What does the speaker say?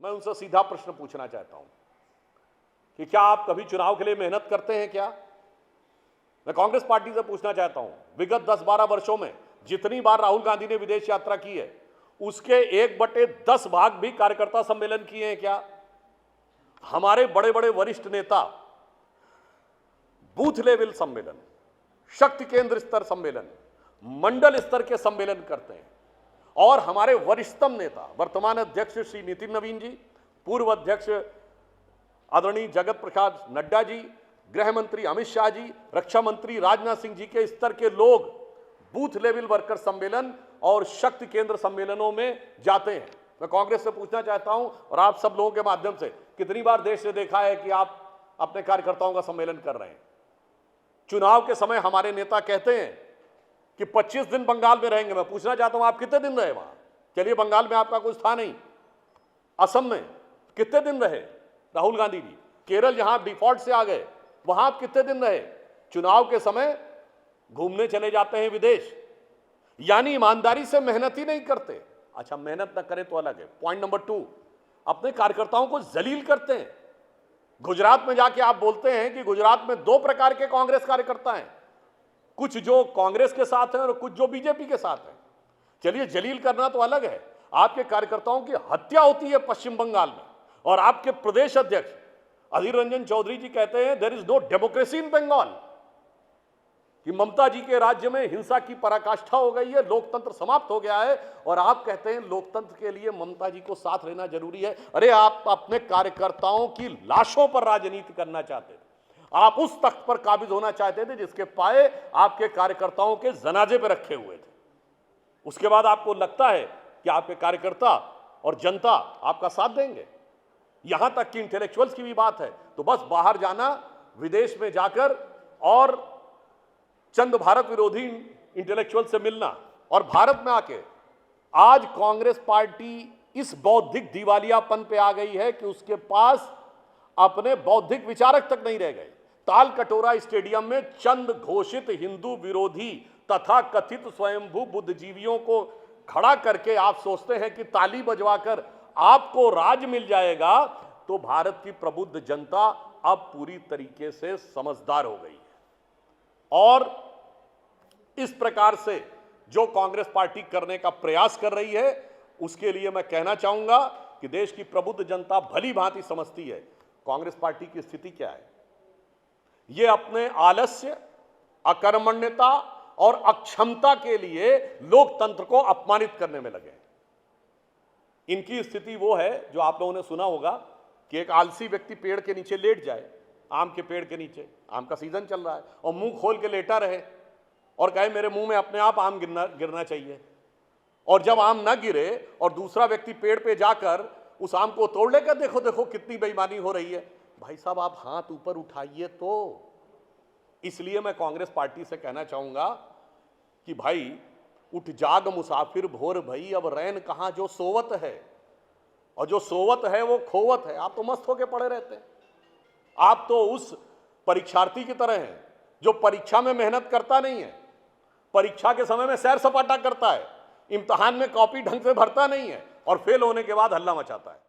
मैं उनसे सीधा प्रश्न पूछना चाहता हूं कि क्या आप कभी चुनाव के लिए मेहनत करते हैं क्या? मैं कांग्रेस पार्टी से पूछना चाहता हूं, विगत 10-12 वर्षों में जितनी बार राहुल गांधी ने विदेश यात्रा की है उसके 1/10 भाग भी कार्यकर्ता सम्मेलन किए हैं क्या? हमारे बड़े बड़े वरिष्ठ नेता बूथ लेवल सम्मेलन, शक्ति केंद्र स्तर सम्मेलन, मंडल स्तर के सम्मेलन करते हैं। और हमारे वरिष्ठतम नेता वर्तमान अध्यक्ष श्री नितिन नवीन जी, पूर्व अध्यक्ष आदरणीय जगत प्रकाश नड्डा जी, गृह मंत्री अमित शाह जी, रक्षा मंत्री राजनाथ सिंह जी के स्तर के लोग बूथ लेवल वर्कर सम्मेलन और शक्ति केंद्र सम्मेलनों में जाते हैं। मैं कांग्रेस से पूछना चाहता हूं और आप सब लोगों के माध्यम से, कितनी बार देश ने देखा है कि आप अपने कार्यकर्ताओं का सम्मेलन कर रहे हैं? चुनाव के समय हमारे नेता कहते हैं कि 25 दिन बंगाल में रहेंगे। मैं पूछना चाहता हूं, आप कितने दिन रहे वहां? चलिए, बंगाल में आपका कुछ था नहीं, असम में कितने दिन रहे राहुल गांधी जी? केरल जहां डिफॉल्ट से आ गए वहां आप कितने दिन रहे? चुनाव के समय घूमने चले जाते हैं विदेश, यानी ईमानदारी से मेहनत ही नहीं करते। अच्छा, मेहनत न करें तो अलग है। पॉइंट नंबर 2, अपने कार्यकर्ताओं को जलील करते हैं। गुजरात में जाके आप बोलते हैं कि गुजरात में 2 प्रकार के कांग्रेस कार्यकर्ता हैं, कुछ जो कांग्रेस के साथ हैं और कुछ जो बीजेपी के साथ हैं। चलिए, जलील करना तो अलग है। आपके कार्यकर्ताओं की हत्या होती है पश्चिम बंगाल में और आपके प्रदेश अध्यक्ष अधीर रंजन चौधरी जी कहते हैं there is no democracy in Bengal, कि ममता जी के राज्य में हिंसा की पराकाष्ठा हो गई है, लोकतंत्र समाप्त हो गया है। और आप कहते हैं लोकतंत्र के लिए ममता जी को साथ लेना जरूरी है। अरे, आप अपने कार्यकर्ताओं की लाशों पर राजनीति करना चाहते थे, आप उस तख्त पर काबिज होना चाहते थे जिसके पाए आपके कार्यकर्ताओं के जनाजे पर रखे हुए थे। उसके बाद आपको लगता है कि आपके कार्यकर्ता और जनता आपका साथ देंगे। यहां तक कि इंटेलेक्चुअल्स की भी बात है तो बस बाहर जाना, विदेश में जाकर और चंद भारत विरोधी इंटेलेक्चुअल से मिलना और भारत में आके आज कांग्रेस पार्टी इस बौद्धिक दिवालियापन पे आ गई है कि उसके पास अपने बौद्धिक विचारक तक नहीं रह गए। ताल कटोरा स्टेडियम में चंद घोषित हिंदू विरोधी तथा कथित स्वयंभू बुद्धिजीवियों को खड़ा करके आप सोचते हैं कि ताली बजवाकर आपको राज मिल जाएगा, तो भारत की प्रबुद्ध जनता अब पूरी तरीके से समझदार हो गई है। और इस प्रकार से जो कांग्रेस पार्टी करने का प्रयास कर रही है उसके लिए मैं कहना चाहूंगा कि देश की प्रबुद्ध जनता भली भांति समझती है कांग्रेस पार्टी की स्थिति क्या है। ये अपने आलस्य, अकर्मण्यता और अक्षमता के लिए लोकतंत्र को अपमानित करने में लगे। इनकी स्थिति वो है जो आप लोगों ने सुना होगा कि एक आलसी व्यक्ति पेड़ के नीचे लेट जाए, आम के पेड़ के नीचे, आम का सीजन चल रहा है, और मुंह खोल के लेटा रहे और कहे मेरे मुंह में अपने आप आम गिरना चाहिए। और जब आम ना गिरे और दूसरा व्यक्ति पेड़ पे जाकर उस आम को तोड़ लेकर देखो देखो कितनी बेईमानी हो रही है, भाई साहब आप हाथ ऊपर उठाइए। तो इसलिए मैं कांग्रेस पार्टी से कहना चाहूंगा कि भाई उठ जाग मुसाफिर भोर भई, अब रैन कहां जो सोवत है, और जो सोवत है वो खोवत है। आप तो मस्त होके पड़े रहते हैं। आप तो उस परीक्षार्थी की तरह हैं जो परीक्षा में मेहनत करता नहीं है, परीक्षा के समय में सैर सपाटा करता है, इम्तिहान में कॉपी ढंग से भरता नहीं है और फेल होने के बाद हल्ला मचाता है।